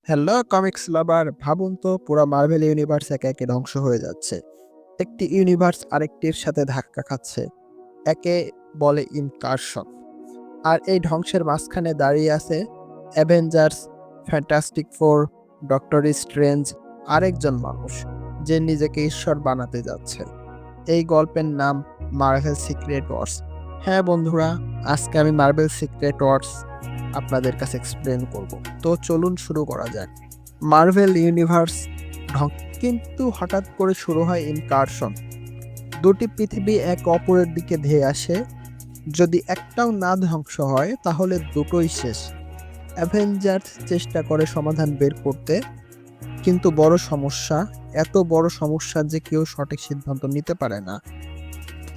Hello comics লাভার, ভাবুন তো পুরো মার্ভেল ইউনিভার্স একে একে ধ্বংস হয়ে যাচ্ছে। একটি ইউনিভার্স আরেকটির সাথে ধাক্কা খাচ্ছে। একে বলে ইনকারশন। আর এই ধ্বংসের মাঝখানে দাঁড়িয়ে আছে Avengers, fantastic four, doctor strange, আরেকজন মানুষ যে নিজেকে ঈশ্বর বানাতে যাচ্ছে। এই গল্পের নাম মার্ভেল সিক্রেট ওয়ার্স। হ্যাঁ বন্ধুরা, আজকে আমি মার্ভেল সিক্রেট ওয়ার্স আপনাদের কাছে এক্সপ্লেন করব। তো চলুন শুরু করা যাক। মার্ভেল ইউনিভার্স কিন্তু হঠাৎ করে শুরু হয় ইনকারশন। দুটি পৃথিবী এক অপরের দিকে ধেয়ে আসে। যদি একটাও না ধ্বংস হয় তাহলে দুটোই শেষ। অ্যাভেঞ্জার্স চেষ্টা করে সমাধান বের করতে, কিন্তু এত বড় সমস্যা যে কেউ সঠিক সিদ্ধান্ত নিতে পারে না।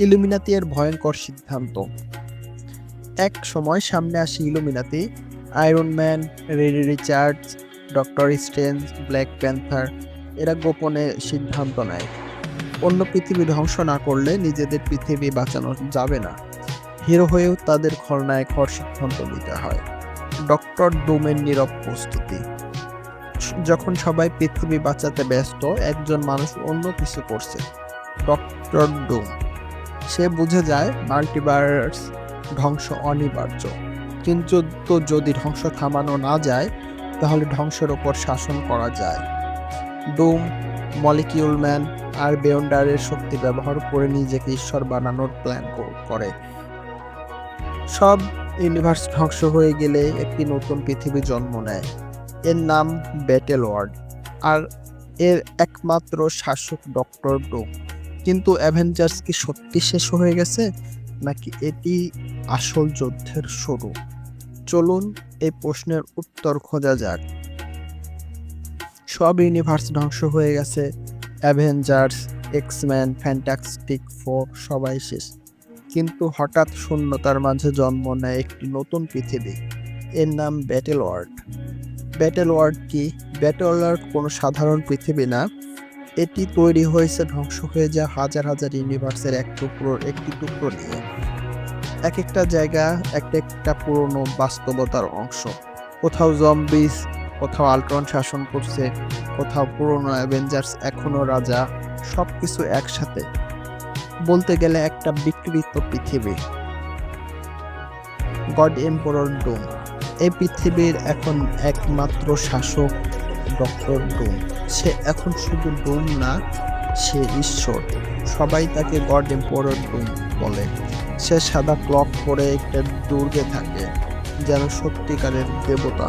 ইলুমিনাতি এর ভয়ঙ্কর সিদ্ধান্ত। এক সময় সামনে আসে Illuminati, iron man, red Richards, doctor strange, black panther. এরা গোপনে সিদ্ধান্ত নেয় অন্য পৃথিবী ধ্বংস না করলে নিজেদের পৃথিবী বাঁচানো যাবে না। হিরো হয়েও তাদের খলনায়ক হওয়ার সিদ্ধান্ত নিতে হয়। ডক্টর ডুমের নীরব প্রস্তুতি। যখন সবাই পৃথিবী বাঁচাতে ব্যস্ত, একজন মানুষ অন্য কিছু করছে। ডক্টর ডুম। সে বুঝে যায় মাল্টিভার্স ধ্বংস অনিবার্য, কিন্তু যদি ধ্বংস থামানো না যায় তাহলে ধ্বংসের ওপর শাসন করা যায়। ডুম মলিকিউল ম্যান আর বেয়ন্ডারের শক্তি ব্যবহার করে নিজেকে ঈশ্বর বানানোর প্ল্যান করে। সব ইউনিভার্স ধ্বংস হয়ে গেলে একটি নতুন পৃথিবী জন্ম নেয়। এর নাম ব্যাটেল ওয়ার্ল্ড, আর এর একমাত্র শাসক ডক্টর ডুম। কিন্তু অ্যাভেঞ্জার্স কি সত্যি শেষ হয়ে গেছে, নাকি এটি আসল যুদ্ধের শুরু? চলুন এই প্রশ্নের উত্তর খোঁজা যাক। সব ইউনিভার্স ধ্বংস হয়ে গেছে। অ্যাভেঞ্জার্স, এক্সম্যান, ফ্যান্টাস্টিক ফোর সবাই শেষ। কিন্তু হঠাৎ শূন্যতার মাঝে জন্ম নেয় একটি নতুন পৃথিবী। এর নাম ব্যাটেল ওয়ার্ল্ড। ব্যাটেল ওয়ার্ল্ড কি? ব্যাটেল ওয়ার্ল্ড কোনো সাধারণ পৃথিবী না। এটি তৈরি হয়েছে ধ্বংস হয়ে যাওয়া হাজার হাজার ইউনিভার্সের একটি টুকরো নিয়ে। এক একটা জায়গা একটা পুরনো বাস্তবতার অংশ। কোথাও জম্বিস, কোথাও আল্ট্রন শাসন করছে, কোথাও পুরনো অ্যাভেঞ্জার্স এখনো রাজা। সবকিছু একসাথে। বলতে গেলে একটা বিকৃত পৃথিবী। গড এম্পোরর ডুম। এই পৃথিবীর এখন একমাত্র শাসক ডক্টর ডুম। সে এখন শুধু ডুম না, সে ঈশ্বর। সবাই তাকে গড এম্পোরর ডুম বলে। সে সাদা ক্লক পরে একটা দুর্গে থাকে, যেন সত্যিকারের দেবতা।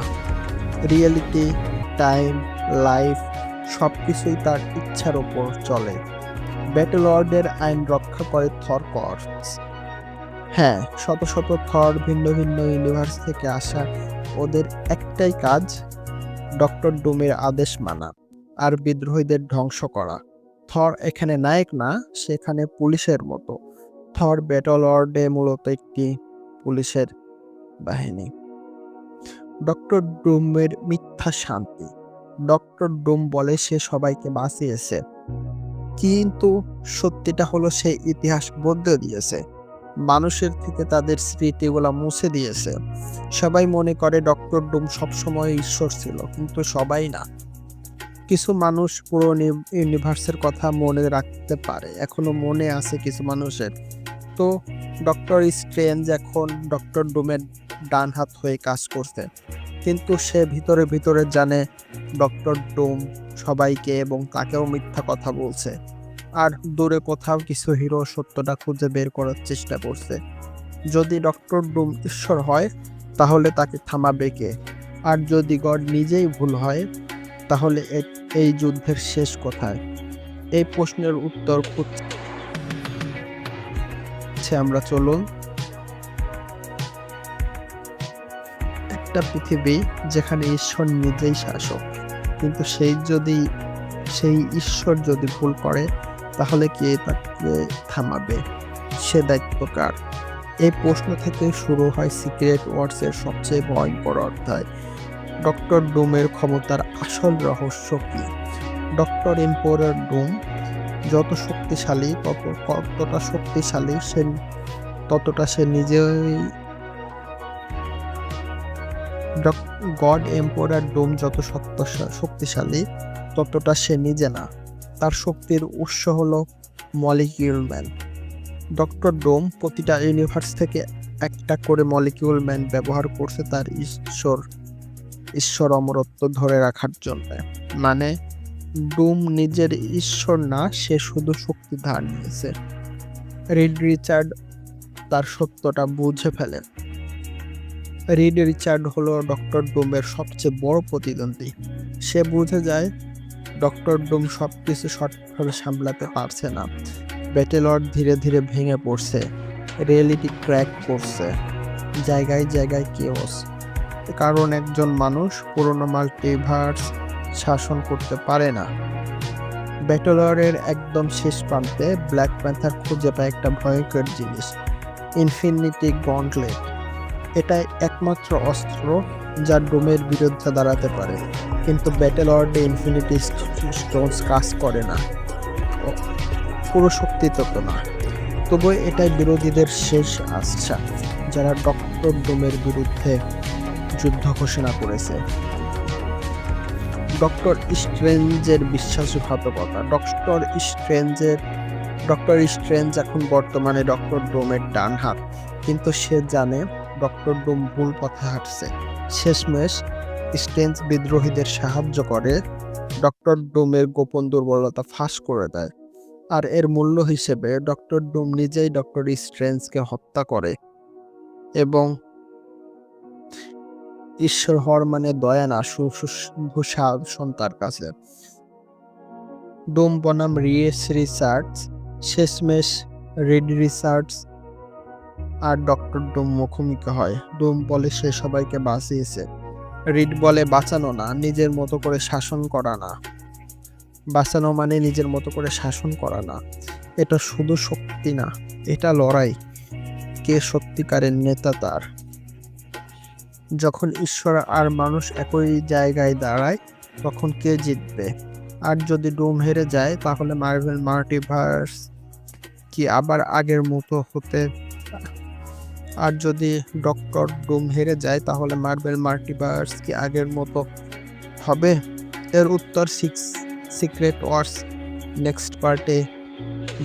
রিয়েলিটি, টাইম, লাইফ সবকিছুই তার ইচ্ছার ওপর চলে। ব্যাটেল ওয়ার্ল্ডের আইন রক্ষা করে থর কর্পস। হ্যাঁ, শত শত থর ভিন্ন ভিন্ন ইউনিভার্স থেকে আসা। ওদের একটাই কাজ, ডক্টর ডুমের আদেশ মানা আর বিদ্রোহীদের ধ্বংস করা। থর এখানে নায়ক না, সেখানে পুলিশের মতো। থর ব্যাটল ওয়ার্ল্ডে মূলত একটি পুলিশের বাহিনী। ডক্টর ডুমের মিথ্যা শান্তি। ডক্টর ডুম বলে সে সবাইকে বাঁচিয়েছে, কিন্তু সত্যিটা হলো সে ইতিহাস বদলে দিয়েছে। মানুষের থেকে তাদের স্মৃতিগুলা মুছে দিয়েছে। সবাই মনে করে ডক্টর ডুম সবসময় ঈশ্বর ছিল, কিন্তু সবাই না। কিছু মানুষ পুরো ইউনিভার্সের কথা মনে রাখতে পারে, এখনো মনে আছে কিছু মানুষের। তো ডক্টর স্ট্রেঞ্জ এখন ডক্টর ডুমের ডান হাত হয়ে কাজ করছে, কিন্তু সে ভিতরে ভিতরে জানে ডক্টর ডুম সবাইকে এবং তাকেও মিথ্যা কথা বলছে। আর দূরে কোথাও কিছু হিরো সত্যটা খুঁজে বের করার চেষ্টা করছে। যদি ডক্টর ডুম ঈশ্বর হয় তাহলে তাকে থামাবে কে? আর যদি গড নিজেই ভুল হয় তাহলে এই যুদ্ধের শেষ কোথায়? এই প্রশ্নের উত্তর খুঁজছে আমরা। চলুন। একটা পৃথিবী যেখানে ঈশ্বর নিজেই শাসক, কিন্তু সেই ঈশ্বর যদি ভুল করে তাহলে কে তাকে থামাবে? সে দায়িত্ব কার? এই প্রশ্ন থেকে শুরু হয় সিক্রেট ওয়ার্সের সবচেয়ে ভয়ঙ্কর অধ্যায়। ডক্টর ডুমের ক্ষমতার আসল রহস্য কি? ডক্টর এম্পোরার ডুম যতটা শক্তিশালী ততটা সে নিজেই। গড এম্পোরার ডোম যত শক্তিশালী ততটা সে নিজে না, তার শক্তির উৎস হলো মলিকিউল ম্যান। ডক্টর ডোম প্রতিটা ইউনিভার্স থেকে একটা করে মলিকিউল ম্যান ব্যবহার করছে তার ঈশ্বর অমরত্ব ধরে রাখার জন্য। মানে ডুম নিজের ঈশ্বর না, সে শুধু শক্তি ধার নিয়েছে। রিড রিচার্ড তার সত্যটা বুঝে ফেলেন। রিড রিচার্ড হলো ডক্টর ডুমের সবচেয়ে বড় প্রতিদ্বন্দ্বী। সে বুঝে যায় ডক্টর ডুম সবকিছু সঠিকভাবে সামলাতে পারছে না। ব্যাটেলর ধীরে ধীরে ভেঙে পড়ছে, রিয়েলিটি ক্র্যাক করছে, জায়গায় জায়গায় কেওস। কারণ একজন মানুষ পুরনো মাল্টিভার্স শাসন করতে পারে না। ব্যাটেলরের একদম শেষ প্রান্তে ব্ল্যাক প্যান্থার খুঁজে পায় একটা ভয়ঙ্কর জিনিস, ইনফিনিটি গন্টলেট। এটাই একমাত্র অস্ত্র যা ডোমের বিরুদ্ধে দাঁড়াতে পারে। কিন্তু ব্যাটেলরে ইনফিনিটি স্টোনস কাজ করে না, পুরো শক্তি তত না। তবুও এটাই বিরোধীদের শেষ আশা, যারা ডক্টর ডোমের বিরুদ্ধে যুদ্ধ ঘোষণা করেছে। ডক্টর স্ট্রেঞ্জের বিশ্বাসঘাতকতা। ডক্টর স্ট্রেঞ্জ এখন বর্তমানে ডক্টর ডোমের ডান হাত, কিন্তু সে জানে ডক্টর ডোম ভুল পথে হাঁটছে। শেষমেশ স্ট্রেঞ্জ বিদ্রোহীদের সাহায্য করে, ডক্টর ডোমের গোপন দুর্বলতা ফাঁস করে দেয়। আর এর মূল্য হিসেবে ডক্টর ডোম নিজেই ডক্টর স্ট্রেঞ্জকে হত্যা করে। এবং ঈশ্বর হওয়ার মানে দয়া না, শুধু শাসন তার কাছে। ডোম বনাম রিসার্চ। শেষমেশ রিড রিসার্চ আর ডক্টর ডোম মুখোমুখি হয়। ডোম বলে সে সবাইকে বাঁচিয়েছে, রিড বলে বাঁচানো না, নিজের মতো করে শাসন করা না। বাঁচানো মানে নিজের মতো করে শাসন করা না। এটা শুধু শক্তি না, এটা লড়াই। কে সত্যিকারের নেতা তার। যখন ঈশ্বর আর মানুষ একই জায়গায় দাঁড়ায় তখন কে জিতবে? আর যদি ডোম হেরে যায় তাহলে মার্ভেল মাল্টিভার্স কি আবার আগের মতো হতে? আর যদি ডক্টর ডোম হেরে যায় তাহলে মার্ভেল মাল্টিভার্স কি আগের মতো হবে? এর উত্তর সিক্রেট ওয়ার্স নেক্সট পার্টে,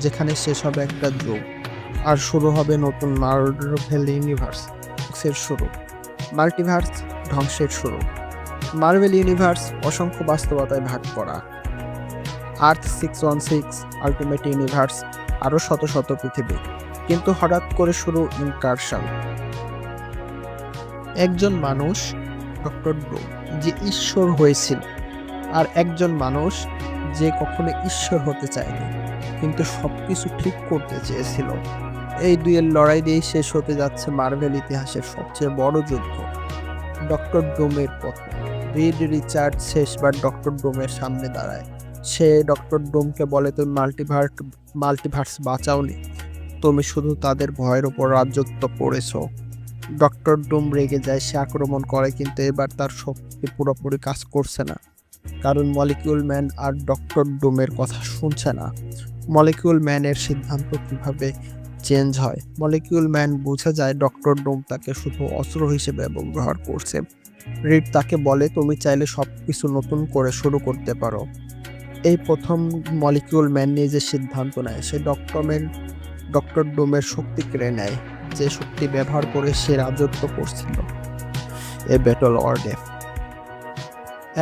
যেখানে শেষ হবে একটা যুগ আর শুরু হবে নতুন মার্ভেল ইউনিভার্সের শুরু। মাল্টিভার্স ধ্বংসের শুরু। মার্ভেল ইউনিভার্স অসংখ্য বাস্তবতায় ভাগ করা। আর্থ 616, আল্টিমেট ইউনিভার্স, আরো শত শত পৃথিবী। কিন্তু হঠাৎ করে শুরু ইনকারশন। একজন মানুষ ডক্টর ডোম যে ঈশ্বর হয়েছিল, আর একজন মানুষ যে কখনো ঈশ্বর হতে চায়নি কিন্তু সবকিছু ঠিক করতে চেয়েছিল। এই দুইয়ের লড়াই দিয়েই শেষ হতে যাচ্ছে মার্ভেল ইতিহাসের সবচেয়ে বড় যুদ্ধ, ডক্টর ডোমের পথে। রিড রিচার্ড শেষবার ডক্টর ডোমের সামনে দাঁড়ায়। সে ডক্টর ডোমকে বলে, তুমি মাল্টিভার্স বাঁচাওনি, তুমি শুধু তাদের ভয়ের উপর রাজত্ব করেছো। ডক্টর ডোম রেগে যায়, সে আক্রমণ করে, কিন্তু এবার তার শক্তি পুরোপুরি কাজ করছে না, কারণ মলিকিউল ম্যান আর ডক্টর ডোমের কথা শুনছে না। মলিকিউল ম্যানের সিদ্ধান্ত কিভাবে চেঞ্জ হয়। মলিকিউল ম্যান বুঝে যায় ডক্টর ডোম তাকে শুধু অস্ত্র হিসেবে ব্যবহার করছে। রিড তাকে বলে, তুমি চাইলে সবকিছু নতুন করে শুরু করতে পারো। এই প্রথম মলিকিউল ম্যান নিজের সিদ্ধান্ত নেয়। সে ডক্টর ডোমের শক্তি কেড়ে নেয়, যে শক্তি ব্যবহার করে সে রাজত্ব করছিল এ ব্যাটল ওয়ার্ডে।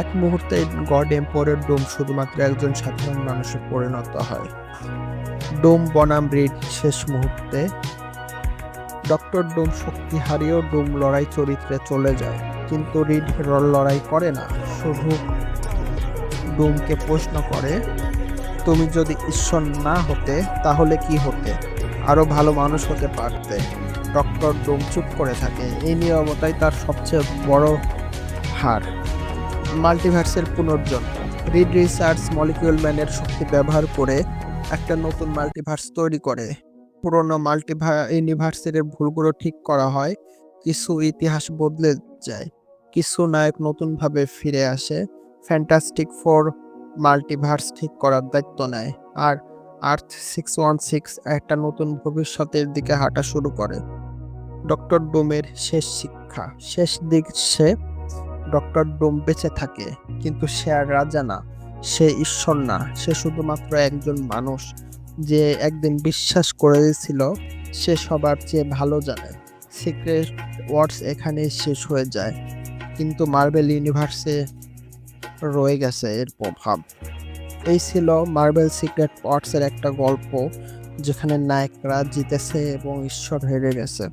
এক মুহূর্তে গড এম্পোরার ডোম শুধুমাত্র একজন সাধারণ মানুষে পরিণত হয়। ডোম বনাম রিড শেষ মুহূর্তে। ডক্টর ডোম শক্তি হারিয়েও ডোম লড়াই চরিত্রে চলে যায়, কিন্তু রিড লড়াই করে না, শুধু ডোমকে প্রশ্ন করে, তুমি যদি ঈশ্বর না হতে তাহলে কি হতে? আরো ভালো মানুষ হতে পারতে। ডক্টর ডোম চুপ করে থাকে। এই নীরবতাই তার সবচেয়ে বড় হার। মাল্টিভার্সের পুনর্জন্ম। রিড রিসার্চ মলিকিউল ম্যানের শক্তি ব্যবহার করে একটা নতুন মাল্টিভার্স তৈরি করে। পুরোনো ইউনিভার্সের ভুলগুলো ঠিক করা হয়, কিছু ইতিহাস বদলে যায়, কিছু নায়ক নতুনভাবে ফিরে আসে। ফ্যান্টাস্টিক ফোর মাল্টিভার্স ঠিক করার দায়িত্ব নেয়, আর আর্থ 616 একটা নতুন ভবিষ্যতের দিকে হাঁটা শুরু করে। ডক্টর ডোমের শেষ শিক্ষা। শেষ দিক সে ডক্টর ডুম বেঁচে থাকে, কিন্তু সে আর রাজা না, সে ঈশ্বর না, সে শুধুমাত্র একজন মানুষ যে একদিন বিশ্বাস করেছিল সে সবার চেয়ে ভালো জানে। সিক্রেট ওয়ার্স এখানেই শেষ হয়ে যায়, কিন্তু মার্বেল ইউনিভার্সে রয়ে গেছে এর প্রভাব। এই ছিল মার্বেল সিক্রেট ওয়ার্সের একটা গল্প, যেখানে নায়করা জিতেছে এবং ঈশ্বর হেরে গেছে।